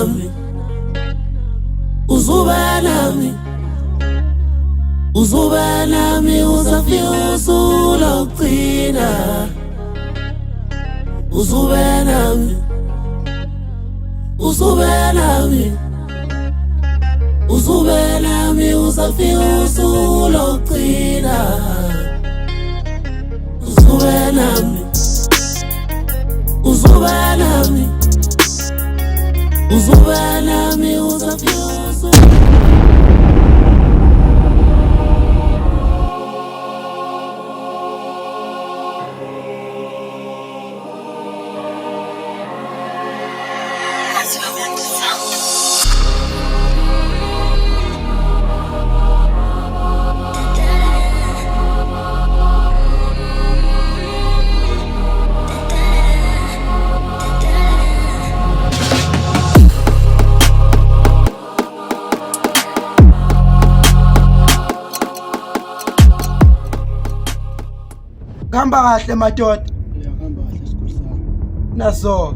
nami, uzube nami, uzube nami, uzafika usuku lokugcina. Uzube nami, uzube nami, uzube nami, uzafika usuku lokugcina. Uzube nami, uzube nami, uzube nami, uzafika usuku. Kuhamba kahle madoda. Kuhamba kahle sikhosana. Naso.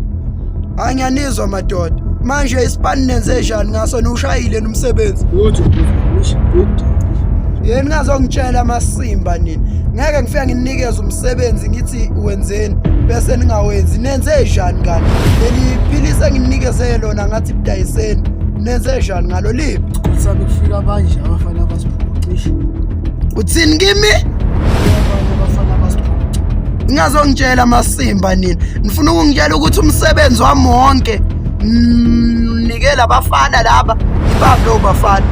Angiyanizwa madoda. Manje isipani nenze njani ngaso nushayile nomsebenzi? Uthi uzwisha good. Yena ngazongitshela amasimba nini. Ngeke ngifike nginikeze umsebenzi ngithi wenzeni bese ningawenzi. Nenze njani kanti? Leli philisa nginikeze lona ngathi bidayiseni. Nenze njani ngalo lipi? Kusami kufika manje abafana abasiphucisha. Uthini kimi? Abafana abasiphucisha. Ngazongitshela amasimba nini. Ngifuna ukungitshela ukuthi umsebenzi wami wonke nikela abafana laba ibapho bafana.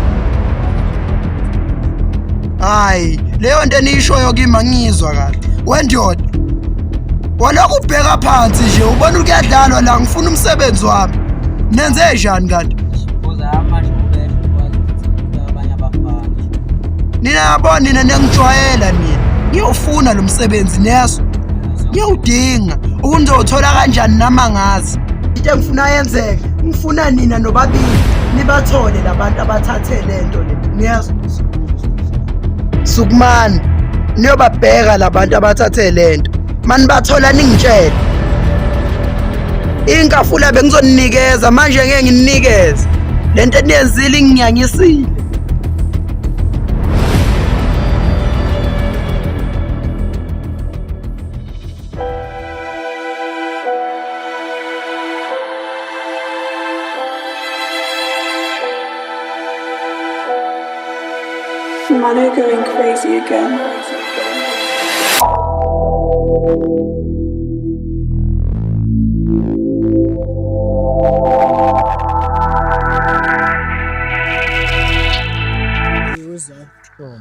Hayi, leyo nto eniyishoyo kimi angizwa kahle. Wendoda. Walokhu ubheka phansi nje ubona ukuyadlalwa la ngifuna umsebenzi wami. Nenze njani kanti? Kuza manje ubele ukwazi ukuthi abanye abafana. Nina yabona nina niyangijwayela nina. Ngiyofuna lo msebenzi neso. Ngiyawudinga ukuzothola kanjani namangazi. Into engifuna yenzeke, ngifuna nina nobabili nibathole labantu abathathe lento le. Niyazwa? Sukumani niyobabheka labantu abathathe lento. Mani bathola ningitshela. Inkafula bengizonikeza manje ngeke nginikeze. Lento eniyenzile inginyanyisile. Mano going crazy again. Yozani.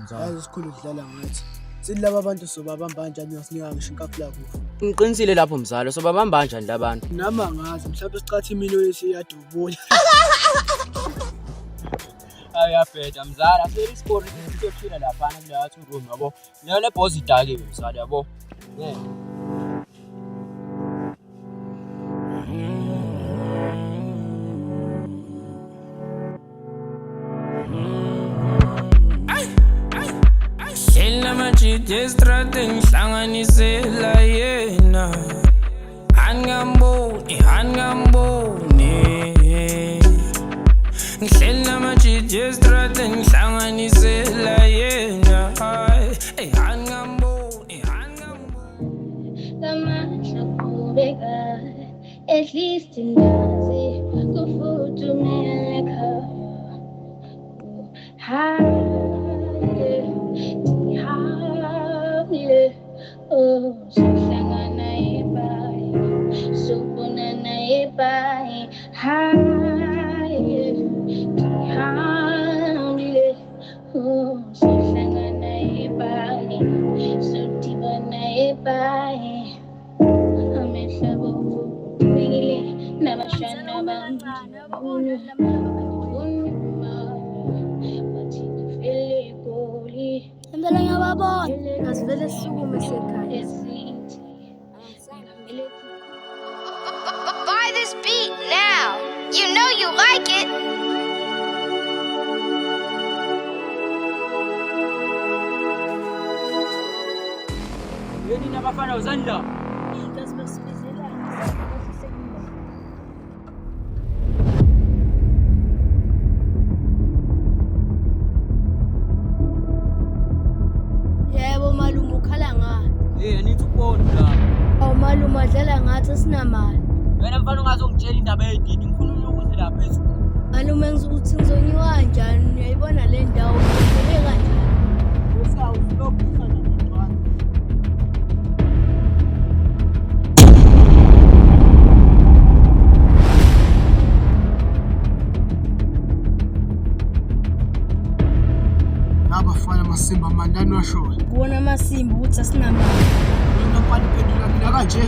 Hayi isikhulu kudlala ngathi. Sithi laba bantu sobabamba kanjani ngasinika ngisho inkafula kufa. Ngiqinisile lapho mzalo sobabamba kanjani labantu. Nama ngazi mhlawumbe sicatha imilo yesiyadubula. Ayabheda mzala sele isikole sizothula lapha kula room yabo. Lelo boss idakiwe mzala yabo. Hlela majide strate ngihlanganisela yena Hangamboni Ngihlela majide strate ngihlanganisela yena Hey hangamboni Ngamandla kubeka at least ndazi kufuthumela ekhaya oh sihlangana eBhayi sobonana eBhayi haye ngihambile oh sihlangana eBhayi sodibana eBhayi amehlabo ubikile nabashana bangibona bathi ngifele igoli Impela ngiyababona asivele sisukume sekhaya. Buy this beat now. You know you like it. Yeni nabafana uzandla. Igazi besibizela. nathi asinamali. Wena mfana ungazongitshela indaba ey'didi, ngifuna ukuthi lapha phezulu. Malume ngizokuthi ngizonyiwa kanjani, uyayibona le ndawo ngiyibeke kanjani. Abafana Masimba mandani washola. Kubona amasimba ukuthi asinamali. Mina mfana iphendula mina kanje.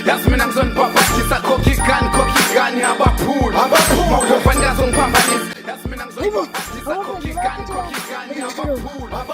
Yazi mina ngizonibhabhathisa kokhigani abaphula makhova ngazongiphambanisa yazi mina ngizonibhabhathisa kokhigani abaphula